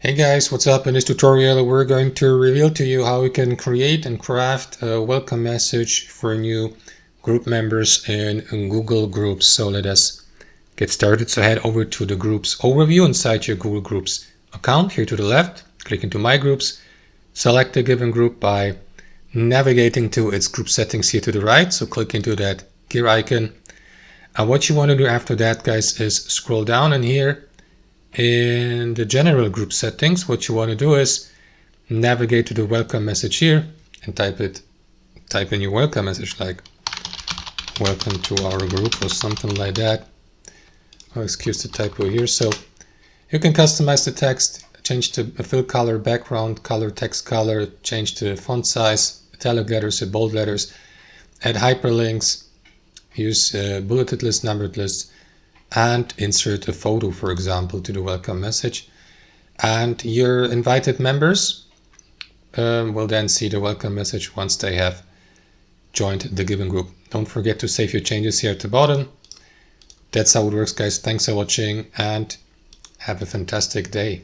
Hey guys, what's up? In this tutorial we're going to reveal to you how we can create and craft a welcome message for new group members in Google Groups. So let us get started. So head over to the Groups overview inside your Google Groups account. Here to the left, click into My Groups, select a given group by navigating to its group settings here to the right. So click into that gear icon. And what you want to do after that, guys, is scroll down, and here in the general group settings, what you want to do is navigate to the welcome message here and type in your welcome message, like welcome to our group or something like that. Oh, excuse the typo here. So you can customize the text, change the fill color, background color, text color, change the font size, italic letters or bold letters, add hyperlinks, use bulleted lists, numbered lists, and insert a photo, for example, to the welcome message. And your invited members will then see the welcome message once they have joined the given group. Don't forget to save your changes here at the bottom. That's how it works, guys. Thanks for watching and have a fantastic day.